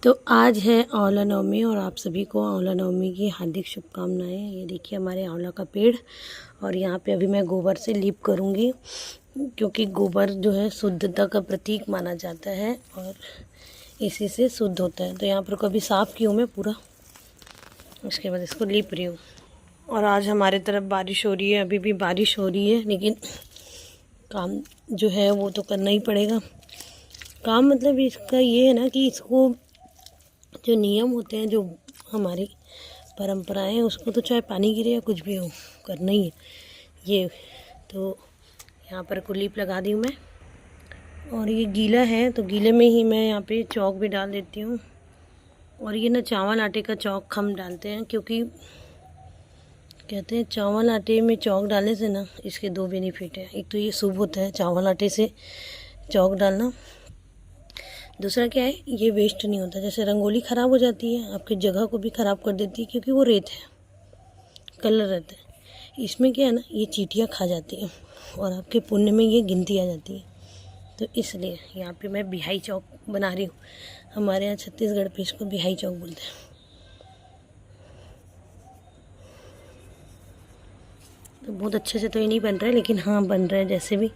तो आज है आंवला नवमी और आप सभी को आंवला नवमी की हार्दिक शुभकामनाएं। ये देखिए हमारे आंवला का पेड़, और यहाँ पे अभी मैं गोबर से लीप करूँगी क्योंकि गोबर जो है शुद्धता का प्रतीक माना जाता है और इसी से शुद्ध होता है। तो यहाँ पर कभी साफ़ की हूँ मैं पूरा, उसके बाद इसको लीप रही हूँ। और आज हमारे तरफ बारिश हो रही है, अभी भी बारिश हो रही है, लेकिन काम जो है वो तो करना ही पड़ेगा। काम मतलब इसका ये है ना कि इसको जो नियम होते हैं, जो हमारी परंपराएं हैं, उसको तो चाहे पानी गिरे या कुछ भी हो करना ही है। ये तो यहाँ पर कुलीप लगा दी हूँ मैं, और ये गीला है तो गीले में ही मैं यहाँ पे चौक भी डाल देती हूँ। और ये ना चावल आटे का चौक हम डालते हैं, क्योंकि कहते हैं चावल आटे में चौक डालने से ना इसके दो बेनिफिट हैं। एक तो ये शुभ होता है चावल आटे से चौक डालना, दूसरा क्या है, ये वेस्ट नहीं होता। जैसे रंगोली ख़राब हो जाती है, आपकी जगह को भी ख़राब कर देती है, क्योंकि वो रेत है, कलर रहता है। इसमें क्या है ना, ये चींटियाँ खा जाती हैं और आपके पुण्य में ये गिनती आ जाती है। तो इसलिए यहाँ पे मैं बिहाई चौक बना रही हूँ। हमारे यहाँ छत्तीसगढ़ पे इसको बिहाई चौक बोलते हैं। तो बहुत अच्छे से तो ये नहीं बन रहा है, लेकिन हाँ बन रहा है जैसे भी।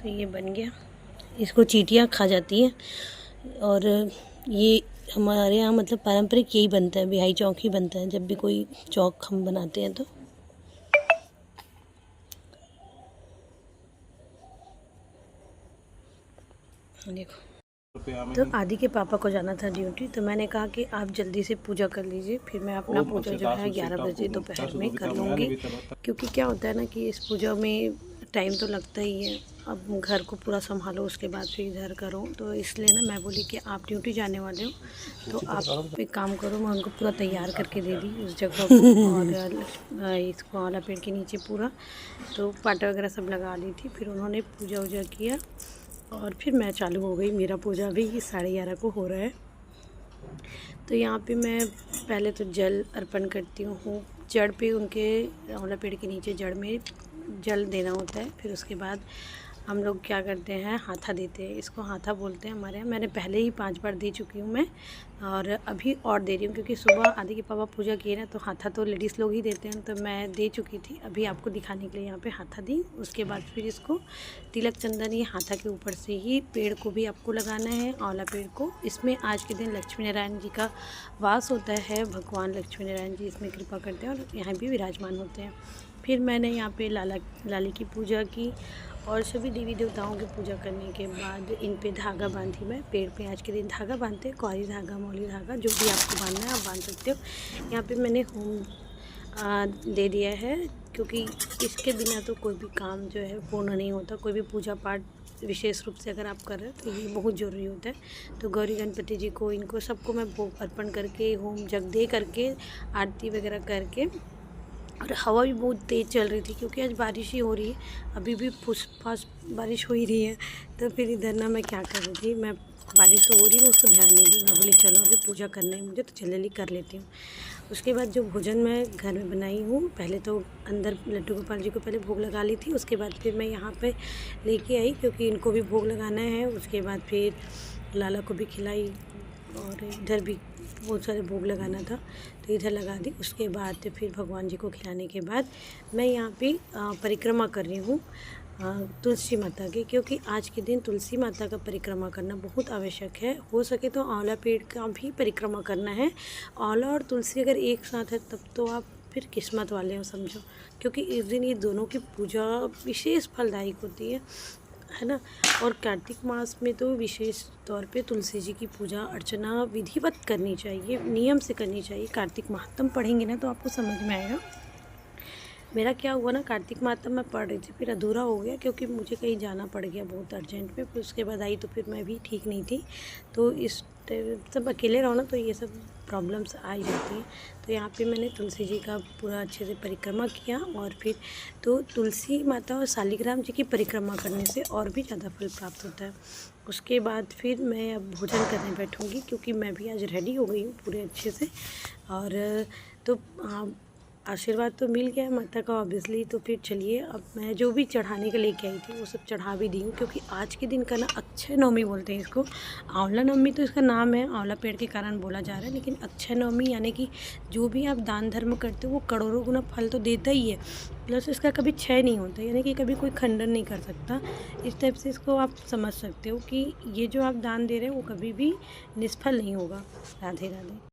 तो ये बन गया, इसको चींटियाँ खा जाती हैं। और ये हमारे यहाँ मतलब पारंपरिक यही बनता है, बिहाई चौक ही बनता है जब भी कोई चौक हम बनाते हैं। तो देखो, तो आदि के पापा को जाना था ड्यूटी, तो मैंने कहा कि आप जल्दी से पूजा कर लीजिए, फिर मैं अपना पूजा जो है 11 बजे दोपहर में कर लूँगी। क्योंकि क्या होता है ना कि इस पूजा में टाइम तो लगता ही है। अब घर को पूरा संभालो, उसके बाद फिर इधर करो, तो इसलिए ना मैं बोली कि आप ड्यूटी जाने वाले हो तो आप एक काम करो। मैं उनको पूरा तैयार करके दे दी उस जगह को, और इसको आंवला पेड़ के नीचे पूरा तो पाटा वगैरह सब लगा दी थी। फिर उन्होंने पूजा वूजा किया और फिर मैं चालू हो गई। मेरा पूजा भी 11:30 को हो रहा है। तो यहाँ पे मैं पहले तो जल अर्पण करती हूँ जड़ पे, उनके आंवला पेड़ के नीचे जड़ में जल देना होता है। फिर उसके बाद हम लोग क्या करते हैं, हाथा देते हैं। इसको हाथा बोलते हैं हमारे यहाँ। मैंने पहले ही 5 बार दे चुकी हूँ मैं, और अभी और दे रही हूँ, क्योंकि सुबह आदि के पापा पूजा किए ना, तो हाथा तो लेडीज़ लोग ही देते हैं, तो मैं दे चुकी थी। अभी आपको दिखाने के लिए यहाँ पे हाथा दी। उसके बाद फिर इसको तिलक चंदन ये हाथा के ऊपर से ही पेड़ को भी आपको लगाना है, आंवला पेड़ को। इसमें आज के दिन लक्ष्मी नारायण जी का वास होता है। भगवान लक्ष्मी नारायण जी इसमें कृपा करते हैं और यहाँ भी विराजमान होते हैं। फिर मैंने यहाँ पे लाली की पूजा की, और सभी देवी देवताओं की पूजा करने के बाद इन पे धागा बांधी मैं। पेड़ पे आज के दिन धागा बांधते हैं, कुंवारी धागा, मौली धागा, जो भी आपको बांधना है आप बांध सकते हो। यहाँ पे मैंने होम दे दिया है, क्योंकि इसके बिना तो कोई भी काम जो है पूर्ण नहीं होता। कोई भी पूजा पाठ विशेष रूप से अगर आप कर रहे हो तो ये बहुत ज़रूरी होता है। तो गौरी गणपति जी को, इनको सबको मैं भोग अर्पण करके, होम जग दे करके, आरती वगैरह करके, और हवा भी बहुत तेज़ चल रही थी क्योंकि आज बारिश ही हो रही है। अभी भी फुस फास बारिश हो ही रही है। तो फिर इधर ना मैं क्या कर रही थी, मैं बारिश तो हो रही है, उसको ध्यान नहीं दी। मैं बोली चलो अभी पूजा करना है मुझे, तो जल्दी जल्दी कर लेती हूँ। उसके बाद जो भोजन मैं घर में बनाई हूँ, पहले तो अंदर लड्डू गोपाल जी को पहले भोग लगा ली थी। उसके बाद फिर मैं यहाँ पे लेके आई, क्योंकि इनको भी भोग लगाना है। उसके बाद फिर लाला को भी खिलाई, और इधर भी बहुत सारे भोग लगाना था तो इधर लगा दी। उसके बाद फिर भगवान जी को खिलाने के बाद मैं यहाँ पे परिक्रमा कर रही हूँ तुलसी माता की, क्योंकि आज के दिन तुलसी माता का परिक्रमा करना बहुत आवश्यक है। हो सके तो आंवला पेड़ का भी परिक्रमा करना है। आंवला और तुलसी अगर एक साथ है तब तो आप फिर किस्मत वाले हो समझो, क्योंकि इस दिन ये दोनों की पूजा विशेष फलदायक होती है ना। और कार्तिक मास में तो विशेष तौर पे तुलसी जी की पूजा अर्चना विधिवत करनी चाहिए, नियम से करनी चाहिए। कार्तिक महात्म पढ़ेंगे ना तो आपको समझ में आएगा। मेरा क्या हुआ ना, कार्तिक माह मैं पढ़ रही थी, फिर अधूरा हो गया क्योंकि मुझे कहीं जाना पड़ गया बहुत अर्जेंट में। फिर उसके बाद आई तो फिर मैं भी ठीक नहीं थी। तो इस सब अकेले रहो ना तो ये सब प्रॉब्लम्स आ ही जाती हैं। तो यहाँ पे मैंने तुलसी जी का पूरा अच्छे से परिक्रमा किया। और फिर तो तुलसी माता और शालिग्राम जी की परिक्रमा करने से और भी ज़्यादा फल प्राप्त होता है। उसके बाद फिर मैं अब भोजन करने बैठूँगी, क्योंकि मैं भी आज रेडी हो गई हूँ पूरे अच्छे से। और तो आशीर्वाद तो मिल गया माता का ऑब्वियसली। तो फिर चलिए अब मैं जो भी चढ़ाने के लेके आई थी वो सब चढ़ा भी दी हूँ, क्योंकि आज के दिन का ना अक्षय नवमी बोलते हैं इसको। आंवला नवमी तो इसका नाम है, आंवला पेड़ के कारण बोला जा रहा है, लेकिन अक्षय नवमी यानी कि जो भी आप दान धर्म करते हो वो करोड़ों गुना फल तो देता ही है, प्लस इसका कभी क्षय नहीं होता, यानी कि कभी कोई खंडन नहीं कर सकता। इस टाइप से इसको आप समझ सकते हो कि ये जो आप दान दे रहे हो वो कभी भी निष्फल नहीं होगा। राधे राधे।